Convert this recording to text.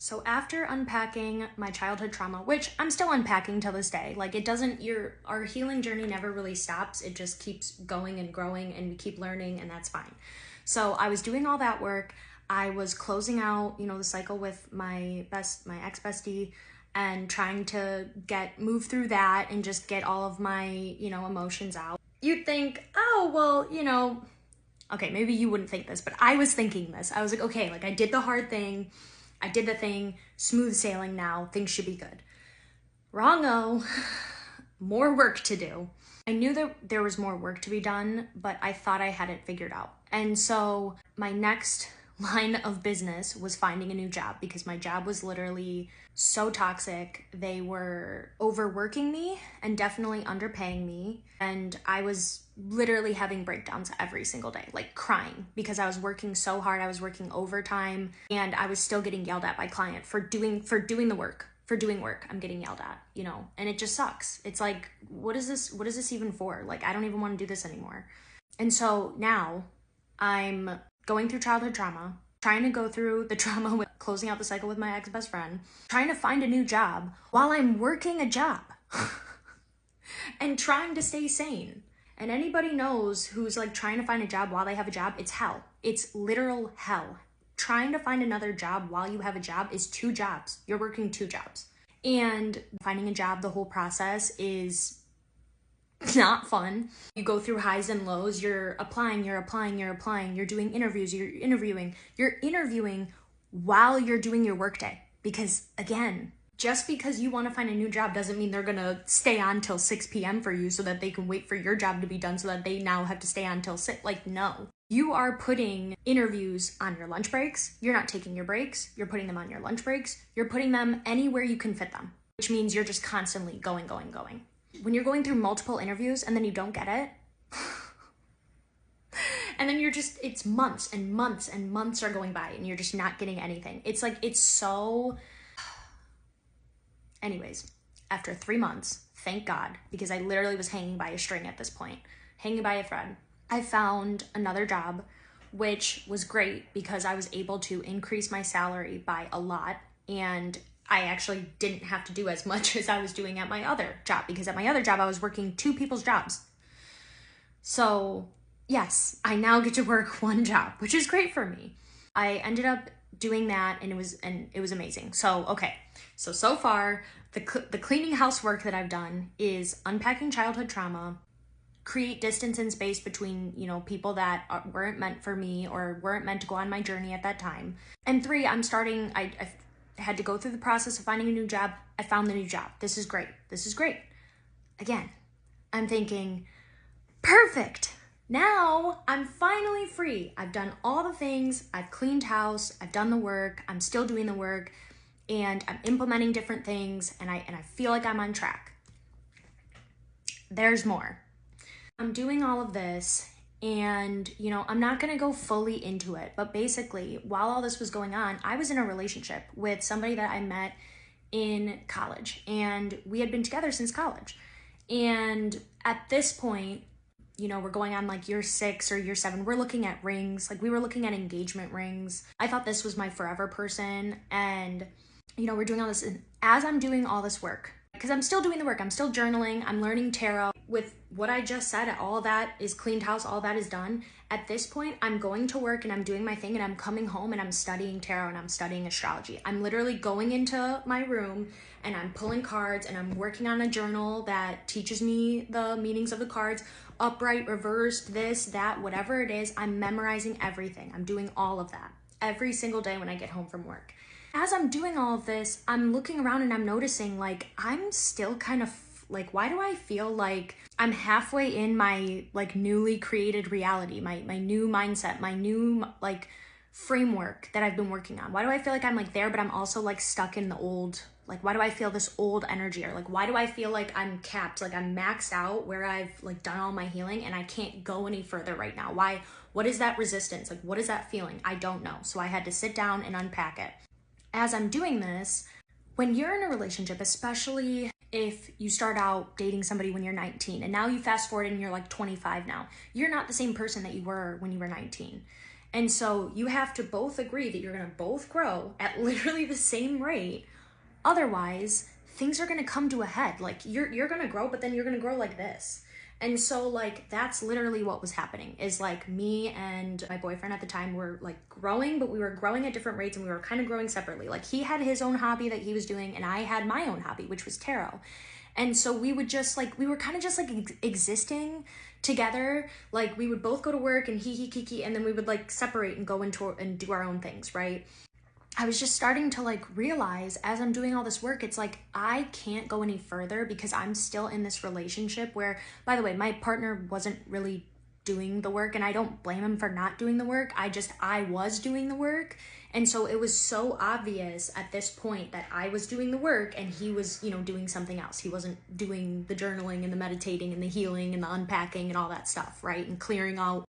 So after unpacking my childhood trauma, which I'm still unpacking till this day, like our healing journey never really stops. It just keeps going and growing and we keep learning, and that's fine. So I was doing all that work. I was closing out, the cycle with my ex-bestie and trying to move through that and just get all of my, emotions out. You'd think, oh, well, okay, maybe you wouldn't think this, but I was thinking this. I was like, okay, like I did the hard thing. I did the thing, smooth sailing now, things should be good. Wrong-o, more work to do. I knew that there was more work to be done, but I thought I had it figured out. And so my next line of business was finding a new job because my job was literally so toxic. They were overworking me and definitely underpaying me. And I was literally having breakdowns every single day, like crying because I was working so hard. I was working overtime and I was still getting yelled at by client for doing the work. For doing work, I'm getting yelled at, and it just sucks. It's like, what is this even for? Like, I don't even want to do this anymore. And so now I'm going through childhood trauma, trying to go through the trauma with closing out the cycle with my ex-best friend, trying to find a new job while I'm working a job and trying to stay sane. And anybody knows who's like trying to find a job while they have a job, it's hell. It's literal hell. Trying to find another job while you have a job is 2 jobs. You're working 2 jobs. And finding a job, the whole process is not fun. You go through highs and lows. You're applying. You're doing interviews, you're interviewing while you're doing your workday. Because again, just because you want to find a new job doesn't mean they're gonna stay on till 6 p.m. for you so that they can wait for your job to be done so that they now have to stay on till 6. Like, no. You are putting interviews on your lunch breaks. You're not taking your breaks. You're putting them on your lunch breaks. You're putting them anywhere you can fit them, which means you're just constantly going. When you're going through multiple interviews and then you don't get it, and then it's months and months and months are going by and you're just not getting anything. It's like, it's so... Anyways, after 3 months, thank God, because I literally was hanging by a string at this point, hanging by a thread. I found another job, which was great because I was able to increase my salary by a lot. And I actually didn't have to do as much as I was doing at my other job, because at my other job, I was working 2 people's jobs. So yes, I now get to work 1 job, which is great for me. I ended up doing that and it was amazing. So, okay. So far, the cleaning house work that I've done is unpacking childhood trauma, create distance and space between, people that weren't meant for me or weren't meant to go on my journey at that time. And 3, I had to go through the process of finding a new job. I found the new job. This is great. Again, I'm thinking, perfect. Now I'm finally free. I've done all the things. I've cleaned house. I've done the work. I'm still doing the work and I'm implementing different things and I feel like I'm on track. There's more. I'm doing all of this and, I'm not going to go fully into it, but basically while all this was going on, I was in a relationship with somebody that I met in college and we had been together since college. And at this point, we're going on like year 6 or year 7. We're looking at rings. Like we were looking at engagement rings. I thought this was my forever person. And, we're doing all this. And as I'm doing all this work, because I'm still doing the work, I'm still journaling, I'm learning tarot. With what I just said, all that is cleaned house, all that is done. At this point, I'm going to work and I'm doing my thing and I'm coming home and I'm studying tarot and I'm studying astrology. I'm literally going into my room and I'm pulling cards and I'm working on a journal that teaches me the meanings of the cards, upright, reversed, this, that, whatever it is. I'm memorizing everything. I'm doing all of that every single day when I get home from work. As I'm doing all of this, I'm looking around and I'm noticing like I'm still kind of like, why do I feel like I'm halfway in my like newly created reality, my new mindset, my new like framework that I've been working on? Why do I feel like I'm like there, but I'm also like stuck in the old, like, why do I feel this old energy? Or like, why do I feel like I'm capped, like I'm maxed out where I've like done all my healing and I can't go any further right now? Why? What is that resistance? Like, what is that feeling? I don't know. So I had to sit down and unpack it. As I'm doing this, when you're in a relationship, especially if you start out dating somebody when you're 19 and now you fast forward and you're like 25 now, you're not the same person that you were when you were 19. And so you have to both agree that you're going to both grow at literally the same rate. Otherwise, things are going to come to a head. Like you're going to grow, but then you're going to grow like this. And so like that's literally what was happening, is like me and my boyfriend at the time were like growing, but we were growing at different rates and we were kind of growing separately. Like he had his own hobby that he was doing and I had my own hobby, which was tarot. And so we would just like, we were kind of just like existing together. Like we would both go to work and he kiki, and then we would like separate and go into and do our own things, right? I was just starting to like realize as I'm doing all this work, it's like I can't go any further because I'm still in this relationship where, by the way, my partner wasn't really doing the work, and I don't blame him for not doing the work. I was doing the work. And so it was so obvious at this point that I was doing the work and he was, you know, doing something else. He wasn't doing the journaling and the meditating and the healing and the unpacking and all that stuff, right? And clearing out